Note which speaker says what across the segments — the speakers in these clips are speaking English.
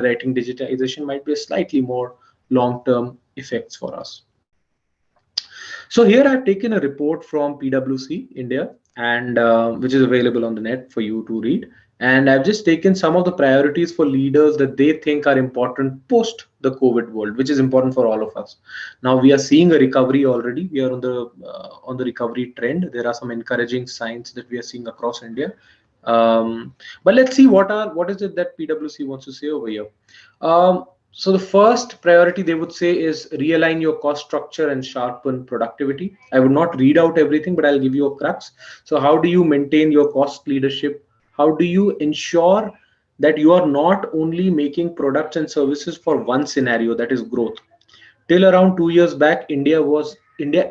Speaker 1: accelerating digitization might be a slightly more long-term effects for us. So here I've taken a report from PwC India, and which is available on the net for you to read. And I've just taken some of the priorities for leaders that they think are important post the COVID world, which is important for all of us. Now we are seeing a recovery already. We are on the recovery trend. There are some encouraging signs that we are seeing across India. But let's see what is it that PwC wants to say over here. So the first priority they would say is realign your cost structure and sharpen productivity. I would not read out everything, but I'll give you a crux. So how do you maintain your cost leadership? How do you ensure that you are not only making products and services for one scenario, that is growth? Till around 2 years back, India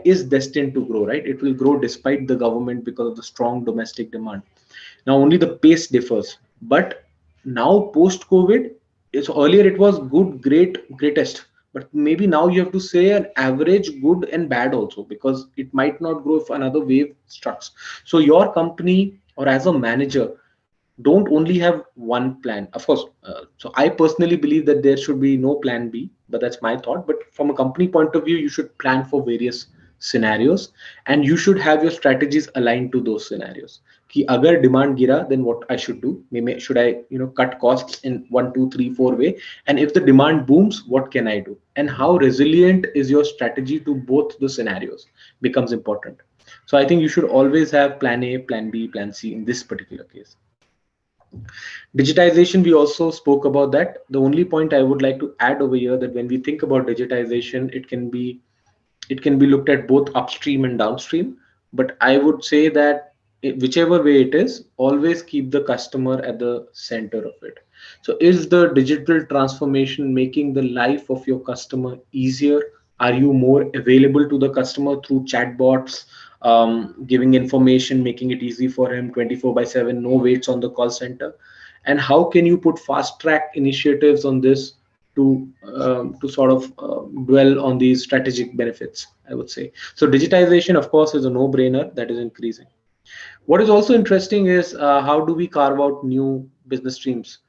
Speaker 1: is destined to grow, right? It will grow despite the government because of the strong domestic demand. Now only the pace differs. But now post COVID, it's earlier it was good, great, greatest. But maybe now you have to say an average, good and bad also, because it might not grow if another wave strikes. So your company or as a manager, don't only have one plan, of course. So I personally believe that there should be no plan B, but that's my thought. But from a company point of view, you should plan for various scenarios, and you should have your strategies aligned to those scenarios. Ki agar demand gira, then what I should do? Maybe should I cut costs in 1 2 3 4 way, and if the demand booms, what can I do? And how resilient is your strategy to both the scenarios becomes important. So I think you should always have plan A, plan B, plan C in this particular case. Digitization, we also spoke about that. The only point I would like to add over here, that when we think about digitization, it can be looked at both upstream and downstream. But I would say that whichever way it is, always keep the customer at the center of it. So is the digital transformation making the life of your customer easier? Are you more available to the customer through chatbots, giving information, making it easy for him 24/7, no waits on the call center? And how can you put fast track initiatives on this to sort of dwell on these strategic benefits, I would say. So digitization, of course, is a no-brainer that is increasing. What is also interesting is how do we carve out new business streams?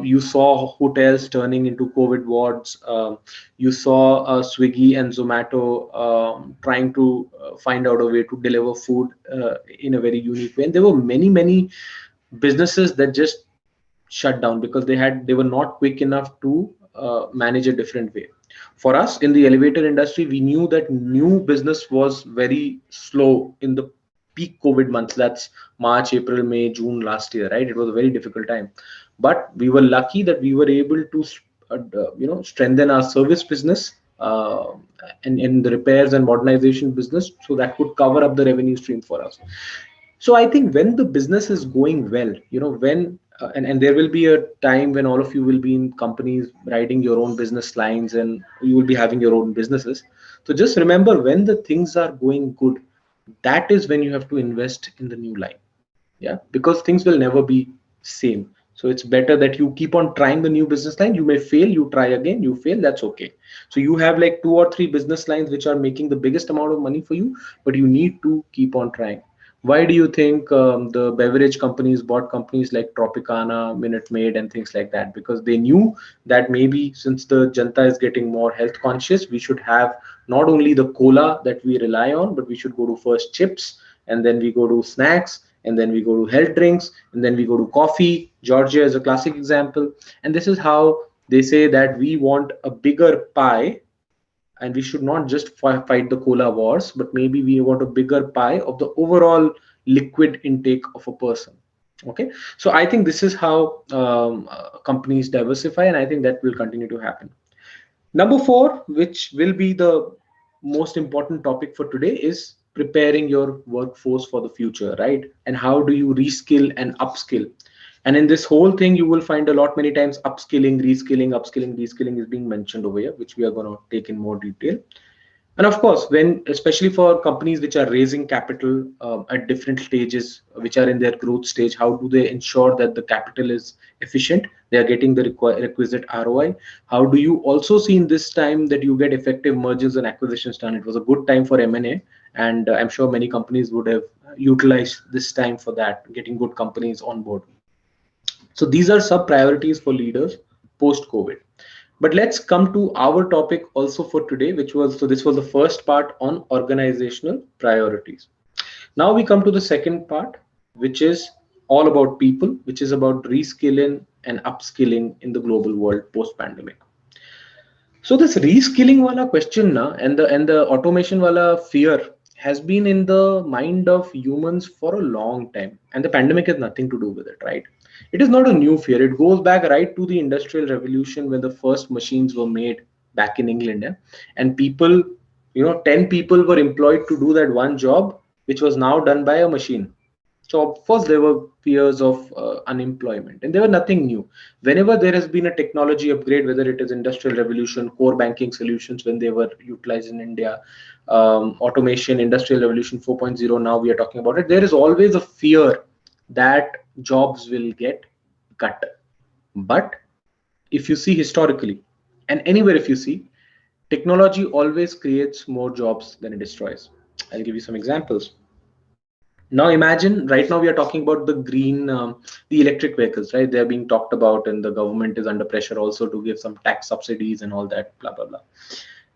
Speaker 1: You saw hotels turning into COVID wards. You saw Swiggy and Zomato trying to find out a way to deliver food in a very unique way. And there were many businesses that just shut down because they were not quick enough to manage a different way. For us in the elevator industry, we knew that new business was very slow in the peak COVID months. That's March, April, May, June last year, right? It was a very difficult time, but we were lucky that we were able to strengthen our service business and in the repairs and modernization business, so that could cover up the revenue stream for us. So I think when the business is going well, when and there will be a time when all of you will be in companies writing your own business lines and you will be having your own businesses. So just remember, when the things are going good, that is when you have to invest in the new line. Yeah, because things will never be same. So it's better that you keep on trying the new business line. You may fail, you try again, you fail, that's okay. So you have like 2 or 3 business lines which are making the biggest amount of money for you, but you need to keep on trying. Why do you think the beverage companies bought companies like Tropicana, Minute Maid, and things like that? Because they knew that maybe since the Janta is getting more health conscious, we should have not only the cola that we rely on, but we should go to first chips, and then we go to snacks, and then we go to health drinks, and then we go to coffee. Georgia is a classic example. And this is how they say that we want a bigger pie, and we should not just fight the cola wars, but maybe we want a bigger pie of the overall liquid intake of a person. Okay, so I think this is how companies diversify, and I think that will continue to happen. Number 4, which will be the most important topic for today, is preparing your workforce for the future, right? And how do you reskill and upskill? And in this whole thing, you will find a lot many times upskilling, reskilling, upskilling, reskilling is being mentioned over here, which we are going to take in more detail. And of course, when especially for companies which are raising capital at different stages, which are in their growth stage, how do they ensure that the capital is efficient? They are getting the requisite ROI. How do you also see in this time that you get effective mergers and acquisitions done? It was a good time for M&A, and I'm sure many companies would have utilized this time for that, getting good companies on board. So these are sub priorities for leaders post COVID. But let's come to our topic also for today, which was, so this was the first part on organizational priorities. Now we come to the second part, which is all about people, which is about reskilling and upskilling in the global world post pandemic. So this reskilling wala question na, and the automation wala fear has been in the mind of humans for a long time, and the pandemic has nothing to do with it, right? It is not a new fear. It goes back right to the industrial revolution when the first machines were made back in England, yeah? And people, 10 people were employed to do that one job, which was now done by a machine. So of course there were fears of unemployment, and they were nothing new. Whenever there has been a technology upgrade, whether it is industrial revolution, core banking solutions when they were utilized in India, automation, industrial revolution 4.0, now we are talking about it. There is always a fear that jobs will get cut. But if you see historically, and anywhere if you see, technology always creates more jobs than it destroys. I'll give you some examples. Now imagine, right now we are talking about the green, the electric vehicles, right? They're being talked about, and the government is under pressure also to give some tax subsidies and all that, blah blah blah.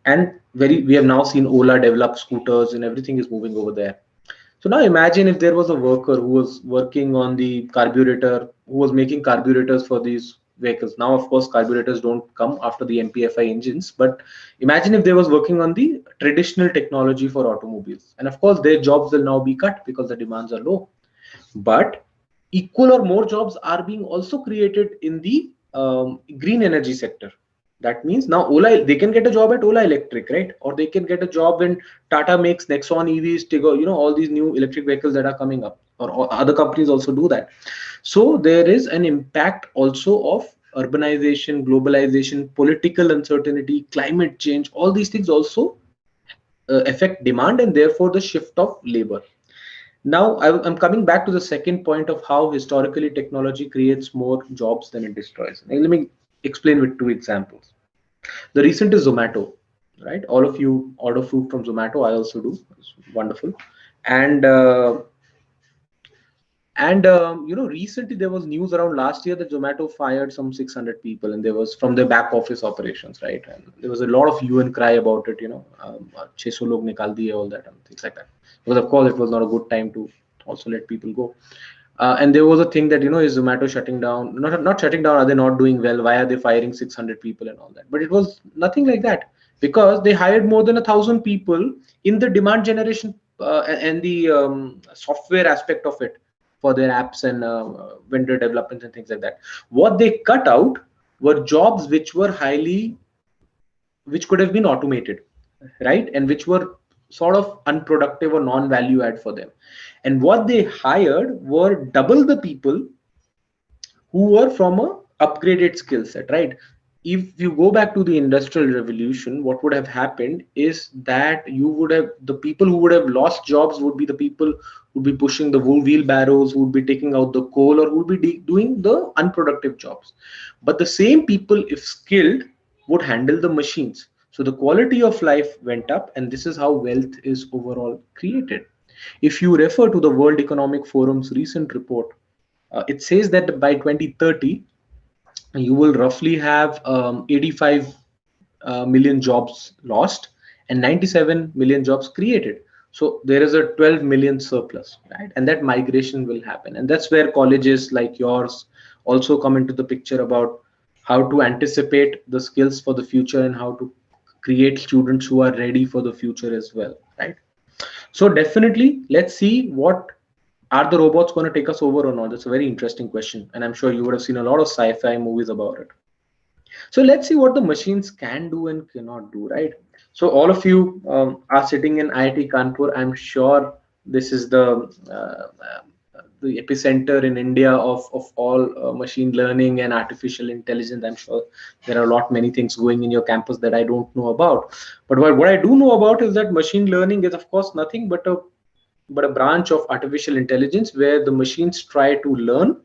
Speaker 1: And we have now seen Ola develop scooters, and everything is moving over there. So now imagine if there was a worker who was working on the carburetor, who was making carburetors for these vehicles. Now, of course, carburetors don't come after the MPFI engines, but imagine if they was working on the traditional technology for automobiles. And of course, their jobs will now be cut because the demands are low. But equal or more jobs are being also created in the green energy sector. That means now Ola, they can get a job at Ola Electric, right? Or they can get a job when Tata makes Nexon EVs, Tiggo, all these new electric vehicles that are coming up, or other companies also do that. So there is an impact also of urbanization, globalization, political uncertainty, climate change. All these things also affect demand, and therefore the shift of labor. Now, I'm coming back to the second point of how historically technology creates more jobs than it destroys. Now, let me explain with two examples. The recent is Zomato, right? All of you order food from Zomato. I also do. It's wonderful. And recently there was news around last year that Zomato fired some 600 people, and there was from their back office operations, right? And there was a lot of hue and cry about it, 600 log nikal diye, all that, and things like that. Because of course it was not a good time to also let people go. And there was a thing that, is Zomato shutting down? Not shutting down. Are they not doing well? Why are they firing 600 people and all that? But it was nothing like that, because they hired more than 1,000 people in the demand generation and the software aspect of it for their apps and vendor development and things like that. What they cut out were jobs which could have been automated, right? And which were sort of unproductive or non-value add for them. And what they hired were double the people who were from a upgraded skill set, right? If you go back to the industrial revolution, what would have happened is that the people who would have lost jobs would be the people who would be pushing the wheelbarrows, who would be taking out the coal, or who would be doing the unproductive jobs. But the same people, if skilled, would handle the machines. So the quality of life went up, and this is how wealth is overall created. If you refer to the World Economic Forum's recent report, it says that by 2030, you will roughly have 85 million jobs lost and 97 million jobs created. So there is a 12 million surplus, right? And that migration will happen. And that's where colleges like yours also come into the picture about how to anticipate the skills for the future and how to create students who are ready for the future as well, right? So definitely, let's see what are the robots going to take us over or not. That's a very interesting question, and I'm sure you would have seen a lot of sci-fi movies about it. So let's see what the machines can do and cannot do, right? So all of you are sitting in IIT Kanpur. I'm sure this is the epicenter in India of all machine learning and artificial intelligence. I'm sure there are a lot many things going in your campus that I don't know about. But what I do know about is that machine learning is, of course, nothing but a branch of artificial intelligence where the machines try to learn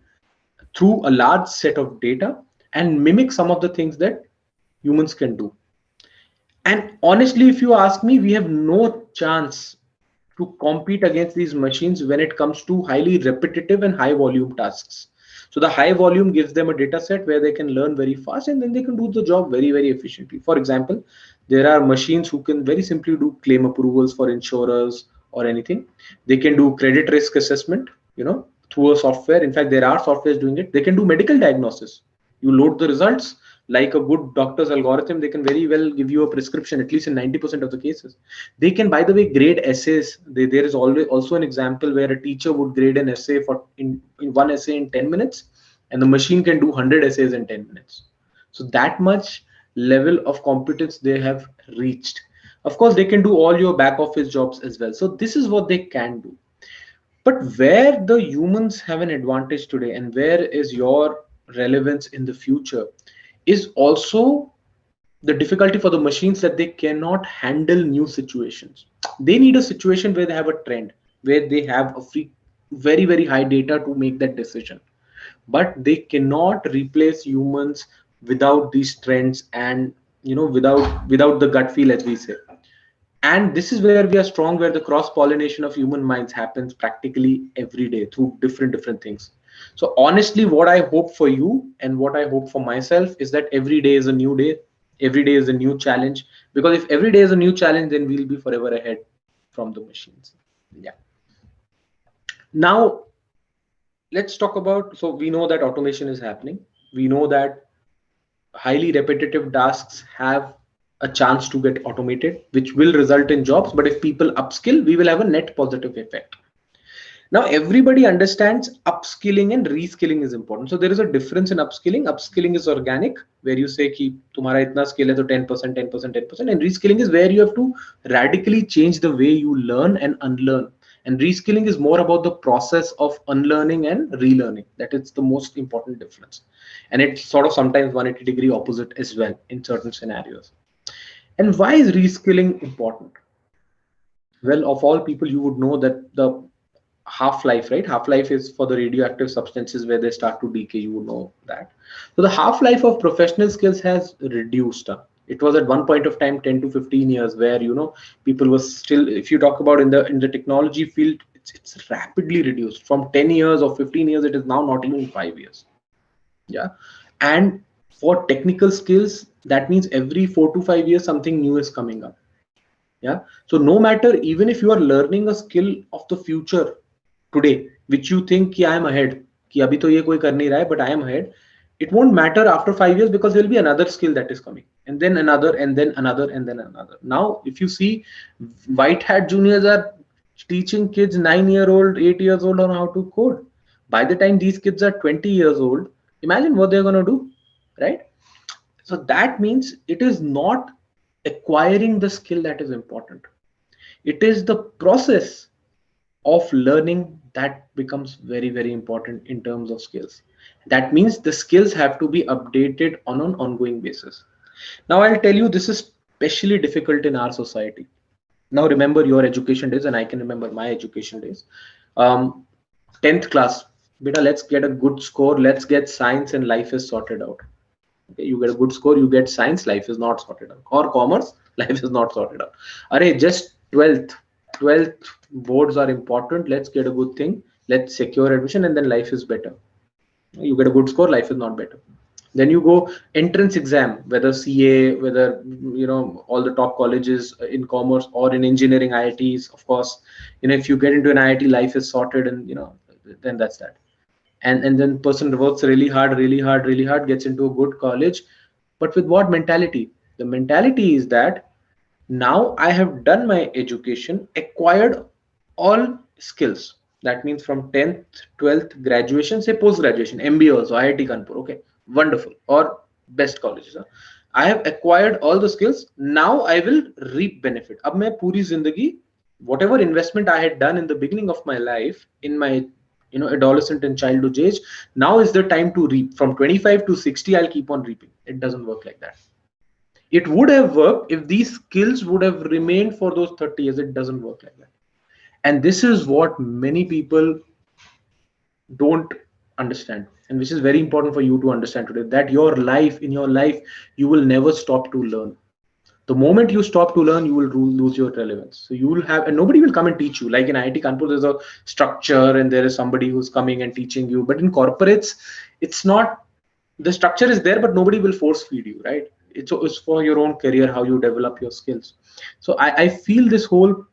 Speaker 1: through a large set of data and mimic some of the things that humans can do. And honestly, if you ask me, we have no chance to compete against these machines when it comes to highly repetitive and high volume tasks. So the high volume gives them a data set where they can learn very fast, and then they can do the job very, very efficiently. For example, there are machines who can very simply do claim approvals for insurers or anything. They can do credit risk assessment, through a software. In fact, there are softwares doing it. They can do medical diagnosis. You load the results like a good doctor's algorithm. They can very well give you a prescription, at least in 90% of the cases. They can, by the way, grade essays. There is always also an example where a teacher would grade an essay in one essay in 10 minutes, and the machine can do 100 essays in 10 minutes. So that much level of competence they have reached. Of course, they can do all your back office jobs as well. So this is what they can do. But where the humans have an advantage today, and where is your relevance in the future, is also the difficulty for the machines that they cannot handle new situations. They need a situation where they have a trend, where they have a very, very high data to make that decision. But they cannot replace humans without these trends, and without the gut feel, as we say. And this is where we are strong, where the cross pollination of human minds happens practically every day through different things. So honestly, what I hope for you and what I hope for myself is that every day is a new day, every day is a new challenge. Because if every day is a new challenge, then we'll be forever ahead from the machines. Yeah. Now let's talk about, so we know that automation is happening. We know that highly repetitive tasks have a chance to get automated, which will result in jobs. But if people upskill, we will have a net positive effect. Now everybody understands upskilling and reskilling is important. So there is a difference in upskilling. Upskilling is organic, where you say ki tumhara itna skill hai to 10%, 10%, 10%. And reskilling is where you have to radically change the way you learn and unlearn. And reskilling is more about the process of unlearning and relearning. That is the most important difference. And it's sort of sometimes 180-degree opposite as well in certain scenarios. And why is reskilling important? Well, of all people, you would know that the half-life, right? Half-life is for the radioactive substances where they start to decay. You would know that. So the half-life of professional skills has reduced. It was at one point of time 10 to 15 years, where people were still. If you talk about in the technology field, it's rapidly reduced from 10 years or 15 years. It is now not even 5 years. Yeah. And for technical skills, that means every 4 to 5 years something new is coming up. Yeah. So no matter, even if you are learning a skill of the future today, which you think ki I am ahead, ki abhi to ye koi kar nahi raha hai, but I am ahead, it won't matter after 5 years, because there will be another skill that is coming, and then another, and then another, and then another. Now if you see, white hat juniors are teaching kids 9-year-old, 8 years old on how to code. By the time these kids are 20 years old, imagine what they're going to do, right? So that means it is not acquiring the skill that is important. It is the process of learning that becomes very, very important in terms of skills. That means the skills have to be updated on an ongoing basis. Now I'll tell you, this is especially difficult in our society. Now remember your education days, and I can remember my education days. um, 10th class, beta, let's get a good score, let's get science, and life is sorted out. Okay, you get a good score, you get science, life is not sorted out. Or commerce, life is not sorted out. Array, just 12th boards are important. Let's get a good thing. Let's secure admission, and then life is better. You get a good score, life is not better. Then you go entrance exam, whether CA, whether all the top colleges in commerce or in engineering, IITs, of course. If you get into an IIT, life is sorted, and then that's that. And then person works really hard, really hard, really hard, gets into a good college. But with what mentality? The mentality is that now I have done my education, acquired all skills. That means from 10th, 12th, graduation, say post graduation, MBA also, IIT Kanpur, okay, wonderful, or best colleges. I have acquired all the skills. Now I will reap benefit. Ab main puri zindagi, whatever investment I had done in the beginning of my life, in my adolescent and childhood age, now is the time to reap. From 25 to 60, I'll keep on reaping. It doesn't work like that. It would have worked if these skills would have remained for those 30 years. It doesn't work like that. And this is what many people don't understand, and which is very important for you to understand today, that in your life, you will never stop to learn. The moment you stop to learn, you will lose your relevance. So you will have, and nobody will come and teach you. Like in IIT Kanpur, there's a structure and there is somebody who's coming and teaching you. But in corporates, it's not, the structure is there, but nobody will force feed you, right? It's for your own career, how you develop your skills. So I feel this whole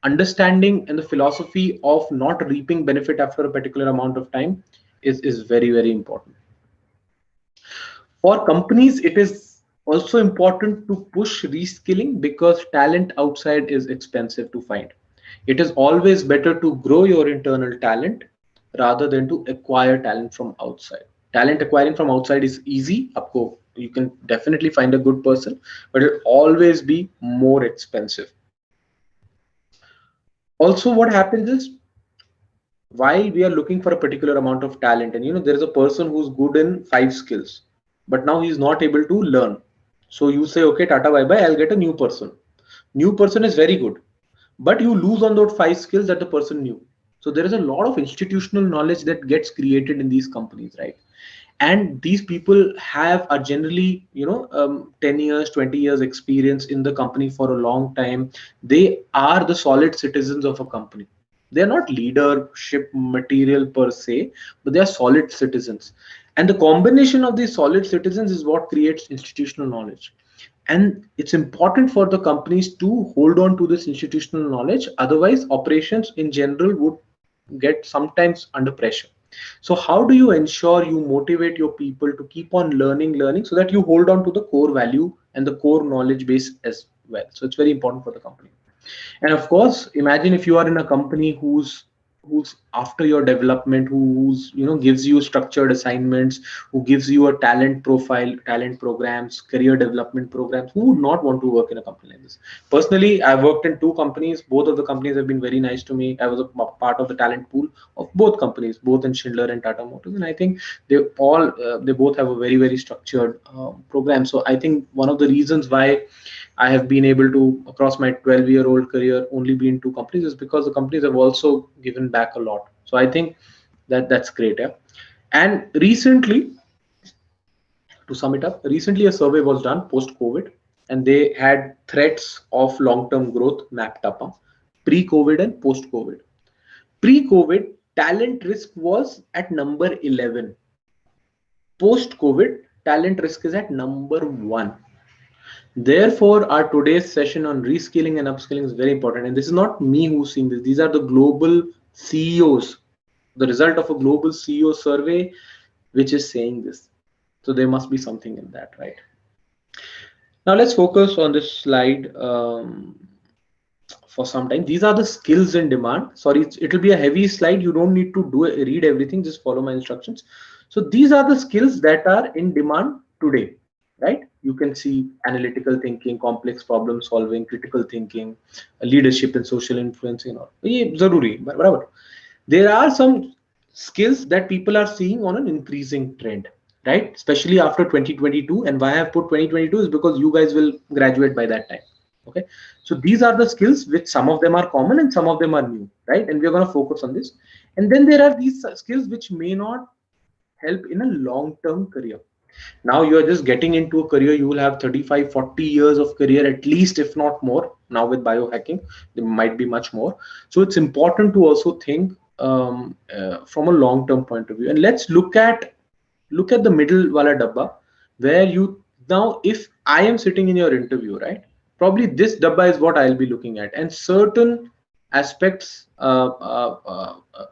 Speaker 1: understanding and the philosophy of not reaping benefit after a particular amount of time is very, very important. For companies, it is also important to push reskilling because talent outside is expensive to find. It is always better to grow your internal talent rather than to acquire talent from outside. Talent acquiring from outside is easy. Upco, you can definitely find a good person, but it'll always be more expensive. Also, what happens is, why we are looking for a particular amount of talent, and there is a person who's good in 5 skills, but now he's not able to learn. So you say, okay, tata bye bye, I'll get a new person. New person is very good, but you lose on those 5 skills that the person knew. So there is a lot of institutional knowledge that gets created in these companies, right? And these people are generally 10 years, 20 years experience in the company for a long time. They are the solid citizens of a company. They are not leadership material per se, but they are solid citizens. And the combination of these solid citizens is what creates institutional knowledge. And it's important for the companies to hold on to this institutional knowledge, otherwise operations in general would get sometimes under pressure. So how do you ensure you motivate your people to keep on learning so that you hold on to the core value and the core knowledge base as well? So it's very important for the company. And of course, imagine if you are in a company who's after your development, who's gives you structured assignments, who gives you a talent profile, talent programs, career development programs. Who would not want to work in a company like this? Personally, I've worked in 2 companies. Both of the companies have been very nice to me. I was a part of the talent pool of both companies, both in Schindler and Tata Motors, and I think they both have a very, very structured program. So I think one of the reasons why I have been able to, across my 12-year-old career, only be in 2 companies is because the companies have also given back a lot. So I think that's great. Yeah. And recently, to sum it up, recently a survey was done post COVID, and they had threats of long-term growth mapped up, pre-COVID and post-COVID. Pre-COVID, talent risk was at number 11. Post-COVID, talent risk is at number 1. Therefore, our today's session on reskilling and upskilling is very important. And this is not me who's seeing this. These are the global CEOs, the result of a global CEO survey, which is saying this. So there must be something in that, right? Now let's focus on this slide for some time. These are the skills in demand. Sorry, it'll be a heavy slide. You don't need to read everything. Just follow my instructions. So these are the skills that are in demand today, right? You can see analytical thinking, complex problem solving, critical thinking, leadership and social influencing. ये जरूरी है, बराबर. There are some skills that people are seeing on an increasing trend, right? Especially after 2022. And why I have put 2022 is because you guys will graduate by that time. Okay. So these are the skills which some of them are common and some of them are new, right? And we're going to focus on this. And then there are these skills which may not help in a long-term career. Now you are just getting into a career, you will have 35, 40 years of career at least, if not more. Now with biohacking, there might be much more. So it's important to also think from a long-term point of view. And let's look at the middle wala dabba, where you, now if I am sitting in your interview, right, probably this dabba is what I'll be looking at, and certain aspects,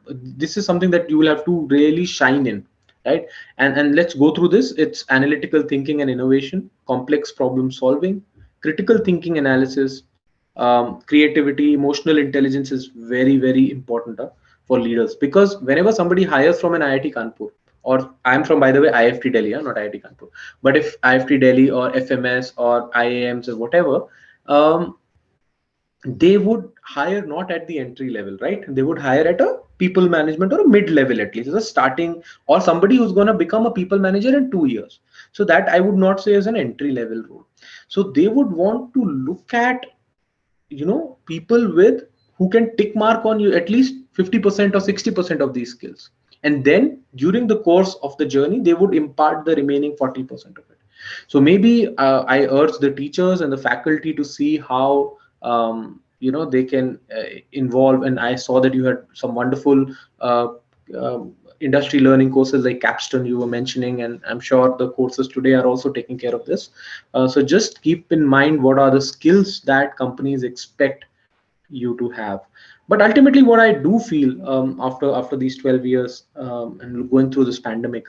Speaker 1: this is something that you will have to really shine in, right? And let's go through this. It's analytical thinking and innovation, complex problem solving, critical thinking analysis, creativity, emotional intelligence is very, very important for leaders, because whenever somebody hires from an IIT Kanpur, or I'm from, by the way, IFT Delhi, not IIT Kanpur, but if IFT Delhi or FMS or IAMs or whatever, um, they would hire not at the entry level, right? They would hire at a people management or a mid level, at least as a starting, or somebody who's going to become a people manager in 2 years. So that I would not say as an entry level role. So they would want to look at people with, who can tick mark on you at least 50% or 60% of these skills, and then during the course of the journey they would impart the remaining 40% of it. So maybe I urge the teachers and the faculty to see how they can involve. And I saw that you had some wonderful uh, industry learning courses like Capstone you were mentioning, and I'm sure the courses today are also taking care of this. So just keep in mind what are the skills that companies expect you to have. But ultimately what I do feel, after these 12 years, and going through this pandemic,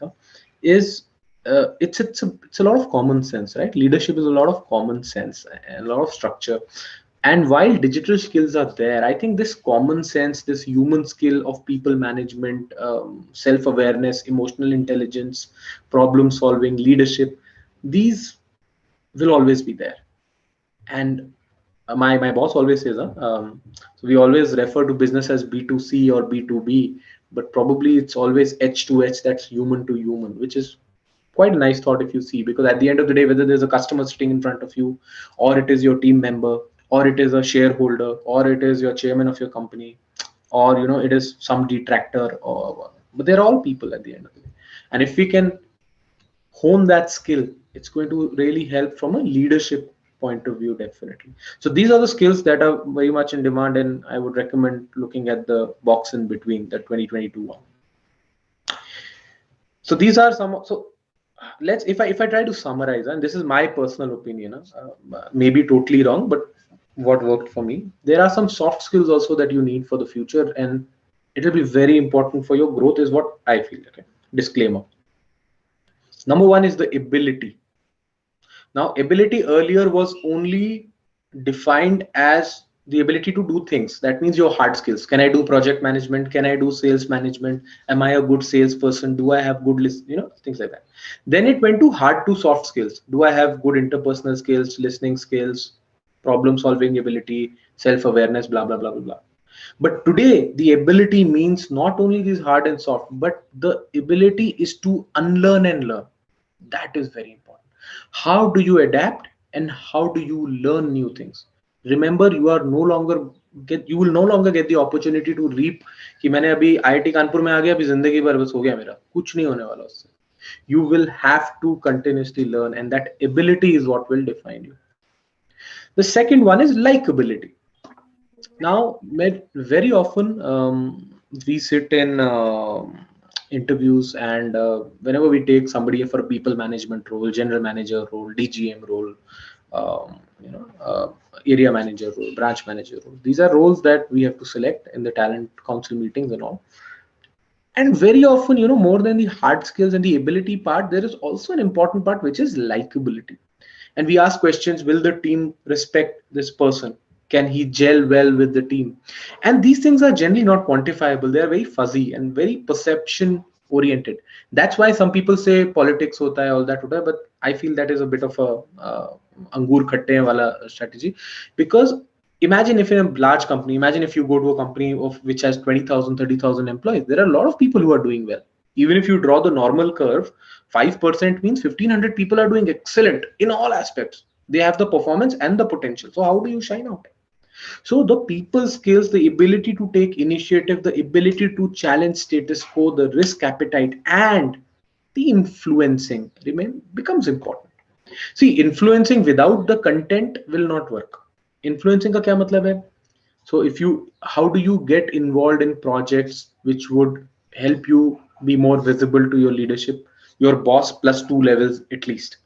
Speaker 1: is it's a lot of common sense, right? Leadership is a lot of common sense and a lot of structure. And while digital skills are there, I think this common sense, this human skill of people management, self awareness, emotional intelligence, problem solving, leadership, these will always be there. And my boss always says, so we always refer to business as B2C or B2B, but probably it's always H2H, that's human to human, which is quite a nice thought if you see, because at the end of the day, whether there's a customer sitting in front of you, or it is your team member, or it is a shareholder, or it is your chairman of your company, or it is some detractor, or but they're all people at the end of the day. And if we can hone that skill, it's going to really help from a leadership point of view, definitely. So these are the skills that are very much in demand, and I would recommend looking at the box in between, the 2022 one. So these are some. So let's, if I try to summarize, and this is my personal opinion, maybe totally wrong, but what worked for me, there are some soft skills also that you need for the future, and it will be very important for your growth, is what I feel. Okay, disclaimer. Number one is the ability. Now, ability earlier was only defined as the ability to do things. That means your hard skills. Can I do project management? Can I do sales management? Am I a good salesperson? Do I have good things like that. Then it went to hard to soft skills. Do I have good interpersonal skills, listening skills, problem solving ability, self awareness, blah, blah, blah, blah, blah. But today, the ability means not only these hard and soft, but the ability is to unlearn and learn. That is very important. How do you adapt and how do you learn new things? Remember, you will no longer get the opportunity to reap कि मैंने अभी IIT Kanpur में आ गया, अभी जिंदगी भर बस हो गया मेरा, कुछ नहीं होने वाला उससे. You will have to continuously learn, and that ability is what will define you. The second one is likability. Now, very often we sit in interviews, and whenever we take somebody for a people management role, general manager role, DGM role, area manager role, branch manager role, these are roles that we have to select in the talent council meetings and all. And very often, more than the hard skills and the ability part, there is also an important part, which is likability. And we ask questions: will the team respect this person? Can he gel well with the team? And these things are generally not quantifiable. They are very fuzzy and very perception oriented. That's why some people say politics hota hai, all that hota hai, but I feel that is a bit of a angur khatte hain wala strategy. Because imagine if in a large company, imagine if you go to a company of which has 20,000, 30,000 employees, there are a lot of people who are doing well. Even if you draw the normal curve, 5% means 1,500 people are doing excellent in all aspects. They have the performance and the potential. So how do you shine out? So the people skills, the ability to take initiative, the ability to challenge status quo, the risk appetite, and the influencing becomes important. See, influencing without the content will not work. Influencing का क्या मतलब है? So if you, how do you get involved in projects which would help you be more visible to your leadership, your boss plus two levels at least,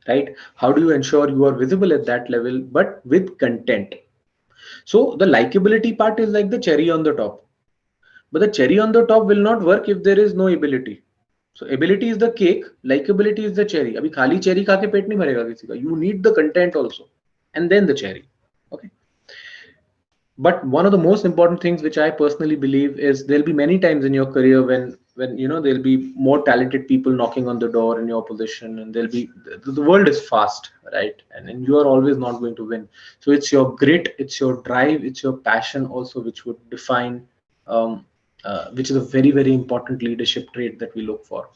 Speaker 1: right? How do you ensure you are visible at that level, but with content? So the likability part is like the cherry on the top, but the cherry on the top will not work if there is no ability. So ability is the cake, likability is the cherry. अभी खाली cherry खा के पेट नहीं भरेगा किसी का. You need the content also, and then the cherry. Okay. But one of the most important things which I personally believe is there'll be many times in your career when there'll be more talented people knocking on the door in your position, and there'll be, the world is fast, right? And you are always not going to win. So it's your grit, it's your drive, it's your passion also which would define, um, which is a very, very important leadership trait that we look for.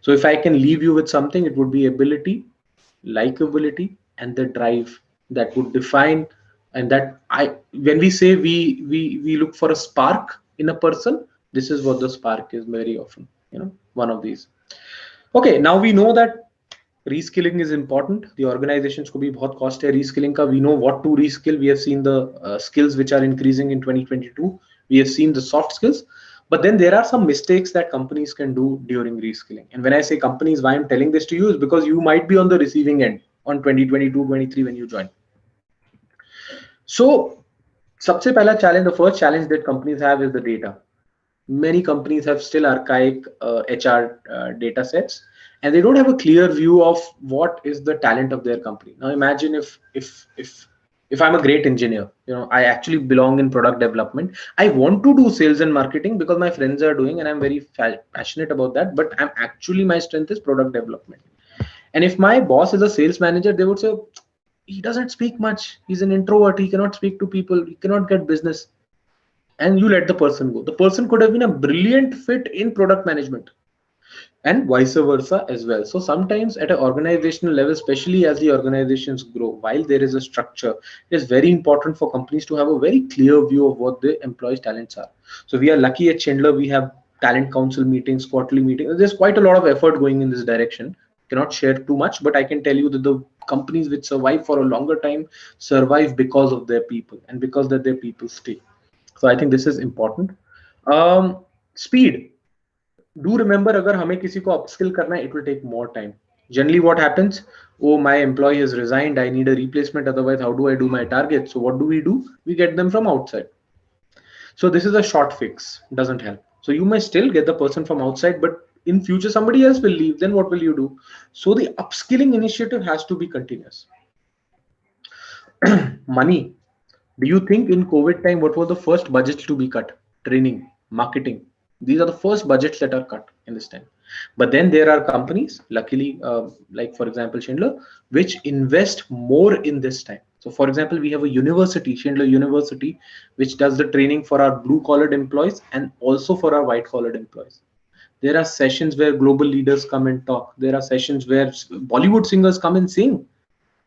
Speaker 1: So if I can leave you with something, it would be ability, likability, and the drive that would define. And that, I when we say we look for a spark in a person, this is what the spark is very often, one of these. Okay, now we know that Reskilling is important. The organizations को भी बहुत cost है reskilling का. We know what to reskill. We have seen the skills which are increasing in 2022. We have seen the soft skills, but then there are some mistakes that companies can do during reskilling. And when I say companies, why I'm telling this to you is because you might be on the receiving end on 2022, 23 when you join. So सबसे पहला challenge, the first challenge that companies have is the data. Many companies have still archaic HR data sets, and they don't have a clear view of what is the talent of their company. Now imagine if I'm a great engineer, I actually belong in product development. I want to do sales and marketing because my friends are doing, and I'm very passionate about that. But I'm actually, my strength is product development. And if my boss is a sales manager, they would say he doesn't speak much. He's an introvert. He cannot speak to people. He cannot get business, and you let the person go. The person could have been a brilliant fit in product management, and vice versa as well. So sometimes at an organizational level, especially as the organizations grow, while there is a structure, it is very important for companies to have a very clear view of what the employees' talents are. So we are lucky at Schindler, we have talent council meetings, quarterly meetings. There's quite a lot of effort going in this direction. Cannot share too much, but I can tell you that the companies which survive for a longer time survive because of their people, and because that their people stay. So I think this is important. Speed. Do remember, अगर हमें किसी को upskill करना है, it will take more time. Generally what happens, oh, my employee has resigned, I need a replacement, otherwise how do I do my target? So what do? We get them from outside. So this is a short fix, doesn't help. So you may still get the person from outside, but in future somebody else will leave, then what will you do? So the upskilling initiative has to be continuous. Money. Do you think in COVID time, what were the first budgets to be cut? Training, marketing. These are the first budgets that are cut in this time. But then there are companies, luckily, like for example, Schindler, which invest more in this time. So for example, we have a university, Schindler University, which does the training for our blue collared employees and also for our white collared employees. There are sessions where global leaders come and talk. There are sessions where Bollywood singers come and sing.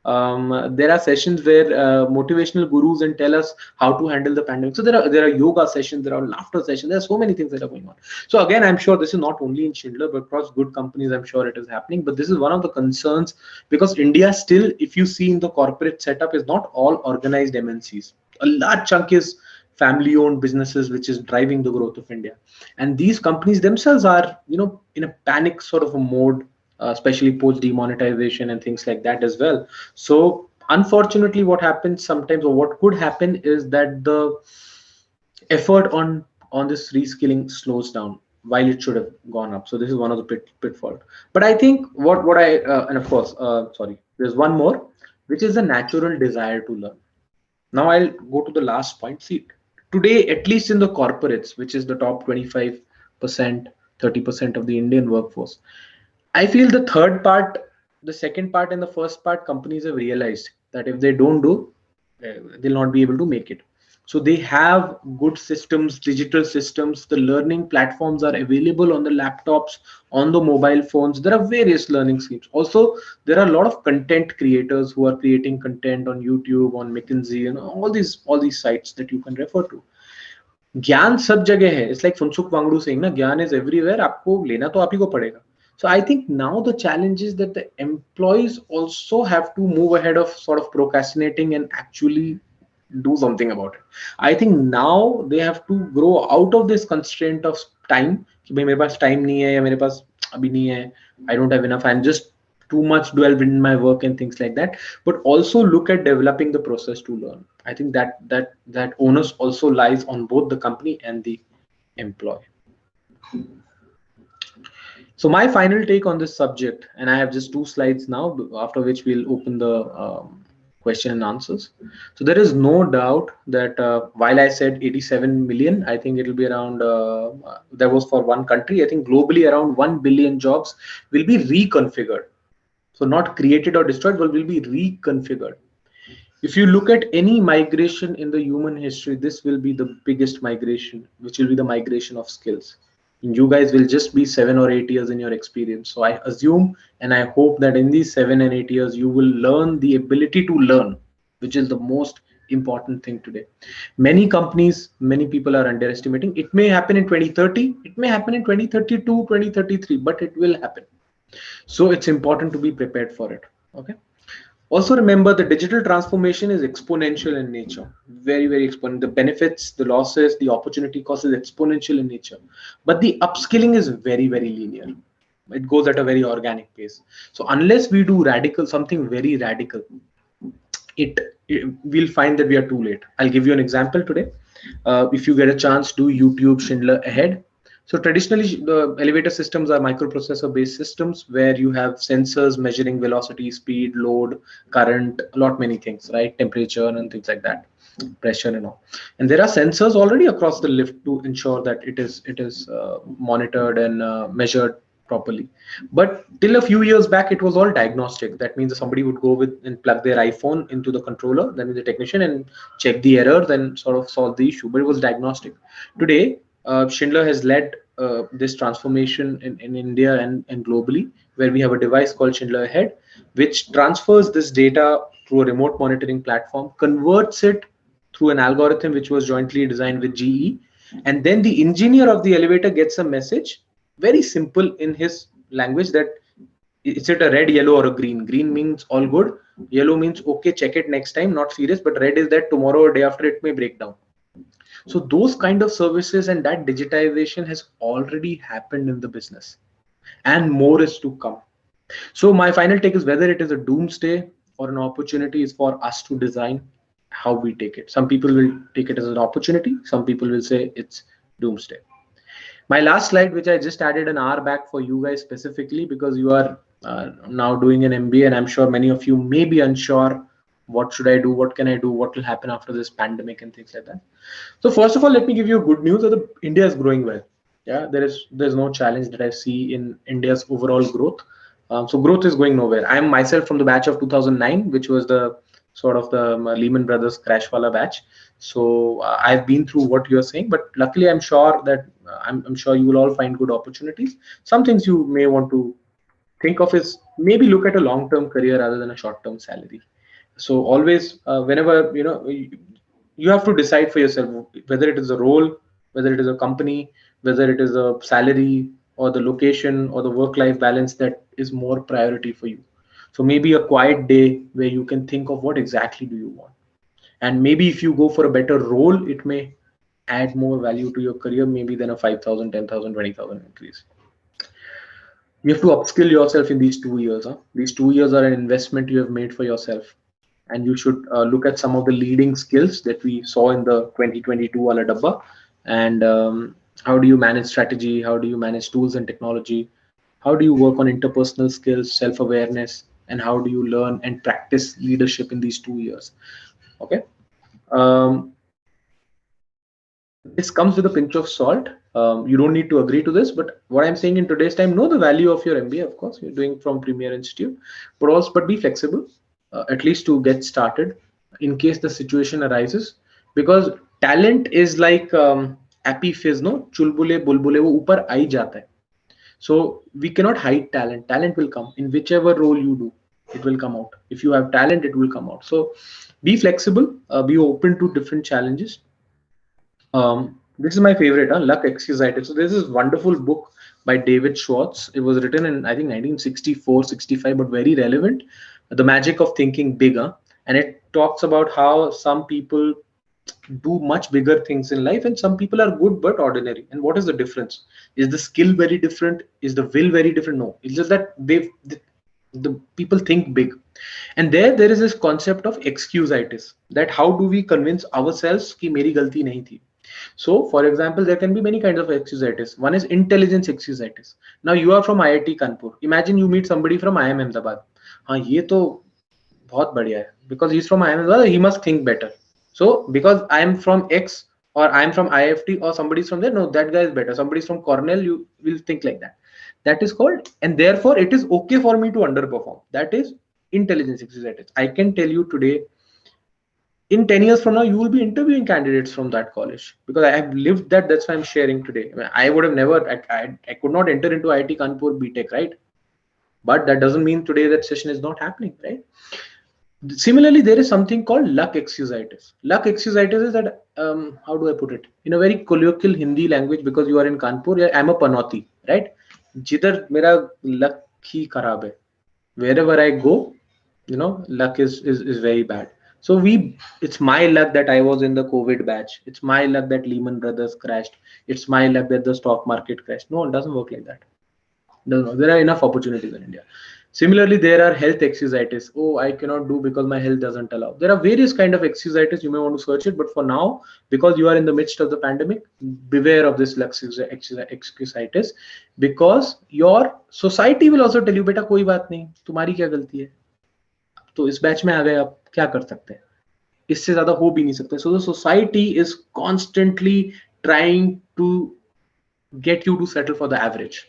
Speaker 1: There are sessions where motivational gurus and tell us how to handle the pandemic. So there are yoga sessions, there are laughter sessions. There are so many things that are going on. So again, I'm sure this is not only in Schindler, but across good companies, I'm sure it is happening. But this is one of the concerns, because India still, if you see in the corporate setup, is not all organized MNCs. A large chunk is family-owned businesses, which is driving the growth of India. And these companies themselves are, in a panic sort of a mode, especially post demonetization and things like that as well. So unfortunately, what happens sometimes, or what could happen, is that the effort on this reskilling slows down while it should have gone up. So this is one of the pitfalls. But I think what I and of course, sorry, there's one more, which is the natural desire to learn. Now I'll go to the last point. See, today, at least in the corporates, which is the top 25%, 30% of the Indian workforce, I feel the third part, the second part, and the first part, companies have realized that if they don't do, they'll not be able to make it. So they have good systems, digital systems. The learning platforms are available on the laptops, on the mobile phones. There are various learning schemes. Also, there are a lot of content creators who are creating content on YouTube, on McKinsey, and all these sites that you can refer to. ज्ञान सब जगह है. It's like Funsuk Wangdu saying, ना, ज्ञान is everywhere. आपको लेना तो आप ही को पड़ेगा. So I think now the challenge is that the employees also have to move ahead of sort of procrastinating and actually do something about it. I think now they have to grow out of this constraint of time. कि भाई मेरे पास time नहीं है, या मेरे पास अभी नहीं है. I don't have enough. I'm just too much dwell in my work and things like that. But also look at developing the process to learn. I think that onus also lies on both the company and the employee. So my final take on this subject, and I have just 2 slides now, after which we'll open the question and answers. So there is no doubt that while I said 87 million, I think it will be around, that was for one country. I think globally around 1 billion jobs will be reconfigured. So not created or destroyed, but will be reconfigured. If you look at any migration in the human history, this will be the biggest migration, which will be the migration of skills. And you guys will just be 7 or 8 years in your experience. So I assume and I hope that in these 7 and 8 years, you will learn the ability to learn, which is the most important thing today. Many companies, many people are underestimating. It may happen in 2030, it may happen in 2032, 2033, but it will happen. So it's important to be prepared for it. Okay. Also remember the digital transformation is exponential in nature. Very, very exponential. The benefits, the losses, the opportunity cost is exponential in nature. But the upskilling is very, very linear. It goes at a very organic pace. So unless we do radical, something very radical, it we'll find that we are too late. I'll give you an example today. If you get a chance, do YouTube Schindler Ahead. So traditionally, the elevator systems are microprocessor based systems where you have sensors measuring velocity, speed, load, current, a lot many things, right? Temperature and things like that, pressure and all. And there are sensors already across the lift to ensure that it is monitored and measured properly. But till a few years back, it was all diagnostic. That means somebody would go with and plug their iPhone into the controller, then the technician, and check the error, then sort of solve the issue. But it was diagnostic. Today, Schindler has led this transformation in India and globally, where we have a device called Schindler Ahead, which transfers this data through a remote monitoring platform, converts it through an algorithm which was jointly designed with GE, and then the engineer of the elevator gets a message, very simple in his language, that is it a red, yellow, or a green. Green means all good, yellow means okay, check it next time, not serious, but red is that tomorrow or day after it may break down. So those kind of services and that digitization has already happened in the business, and more is to come. So my final take is whether it is a doomsday or an opportunity is for us to design how we take it. Some people will take it as an opportunity, some people will say it's doomsday. My last slide, which I just added an hour back for you guys specifically because you are now doing an MBA, and I'm sure many of you may be unsure, what should I do, what can I do, what will happen after this pandemic and things like that. So first of all, let me give you good news that India is growing well. Yeah, there's no challenge that I see in India's overall growth. So growth is going nowhere. I'm myself from the batch of 2009, which was the sort of the Lehman Brothers crash wala batch. So I've been through what you're saying, but luckily I'm sure that I'm sure you will all find good opportunities. Some things you may want to think of is maybe look at a long-term career rather than a short-term salary. So always, whenever you have to decide for yourself whether it is a role, whether it is a company, whether it is a salary or the location or the work-life balance that is more priority for you. So maybe a quiet day where you can think of what exactly do you want, and maybe if you go for a better role, it may add more value to your career maybe than a 5,000, 10,000, 20,000 increase. You have to upskill yourself in these 2 years. Huh? These 2 years are an investment you have made for yourself. And you should look at some of the leading skills that we saw in the 2022 Wala Dabba. And how do you manage strategy? How do you manage tools and technology? How do you work on interpersonal skills, self-awareness? And how do you learn and practice leadership in these 2 years? Okay. Um, this comes with a pinch of salt. You don't need to agree to this, but what I'm saying in today's time, know the value of your MBA. Of course, you're doing from Premier Institute, but be flexible, at least to get started, in case the situation arises. Because talent is like appy fizz, no chulbule bulbule wo upar aa jata hai. So we cannot hide talent. Talent will come in whichever role you do. It will come out. If you have talent, it will come out. So be flexible. Be open to different challenges. This is my favorite, Luck Exquisite. So this is wonderful book by David Schwartz. It was written in I think 1964, 65, but very relevant. The Magic of Thinking Bigger, and it talks about how some people do much bigger things in life, and some people are good but ordinary. And what is the difference? Is the skill very different? Is the will very different? No, it's just that the people think big. And there is this concept of excusitis, that how do we convince ourselves ki meri galti nahi thi. So for example, there can be many kinds of excusitis. One is intelligence excusitis. Now you are from IIT Kanpur, imagine you meet somebody from IIM Ahmedabad. हाँ ये तो बहुत बढ़िया है, because he's from IIM Ahmedabad, he must think better. So because I am from X, or I am from IFT, or somebody's from there, no, that guy is better. Somebody's from Cornell, you will think like that. That is called, and therefore it is okay for me to underperform. That is intelligence exercise. I can tell you today, in 10 years from now, you will be interviewing candidates from that college, because I have lived that. That's why I'm sharing today. I would have never, I could not enter into IIT Kanpur BTech, right? But that doesn't mean today that session is not happening, right? Similarly, there is something called luck excusitis. Luck excusitis is that, how do I put it? In a very colloquial Hindi language, because you are in Kanpur, I'm a panauti, right? Jidhar mera luck ही खराब है. Wherever I go, luck is very bad. So it's my luck that I was in the COVID batch. It's my luck that Lehman Brothers crashed. It's my luck that the stock market crashed. No, it doesn't work like that. No, there are enough opportunities in India. Similarly, there are health excuses. Oh, I cannot do because my health doesn't allow. There are various kind of excuses. You may want to search it, but for now, because you are in the midst of the pandemic, beware of this excuses, because your society will also tell you, बेटा कोई बात नहीं, तुम्हारी क्या गलती है, तो इस बैच में आ गए, आप क्या कर सकते हैं, इससे ज्यादा हो भी नहीं सकते. So the society is constantly trying to get you to settle for the average.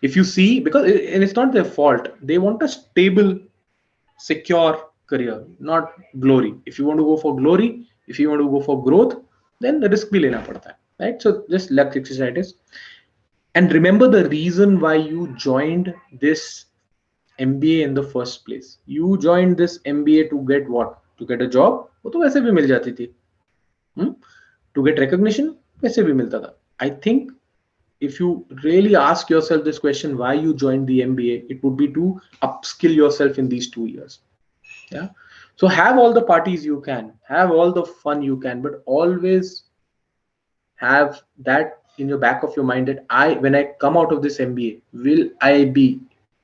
Speaker 1: If you see, because and it's not their fault, they want a stable, secure career, not glory. If you want to go for glory, if you want to go for growth, then the risk bhi lena padta hai, right? So just luck exercises. And remember the reason why you joined this MBA in the first place. You joined this MBA to get what? To get a job. वो तो वैसे भी मिल जाती थी. To get recognition, वैसे भी मिलता था. I think if you really ask yourself this question, why you joined the MBA, it would be to upskill yourself in these 2 years. Yeah. So have all the parties you can, have all the fun you can, but always have that in your back of your mind that when I come out of this MBA, will I be